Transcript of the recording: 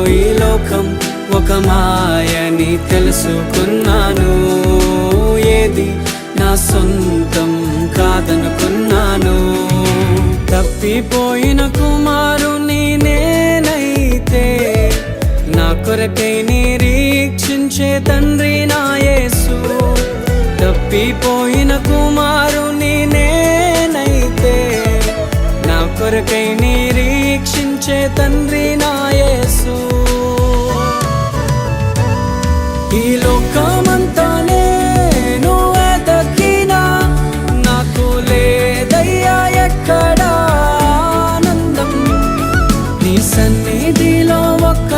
ఈ లోకం ఒక మాయని తెలుసుకున్నాను. ఏది నా సొంతం కాదనుకున్నాను. తప్పిపోయిన కుమారుని నేనైతే నా కొరకై నిరీక్షించే తండ్రి నా యేసు. తప్పిపోయిన కుమారుని నేనైతే నా కొరకై నిరీక్షించే తండ్రి నా యేసు. ఈ లోకమంతా నేను వెతకినా నాకు లేదయ్యా ఎక్కడా ఆనందం. నీ సన్నిధిలో ఒక్క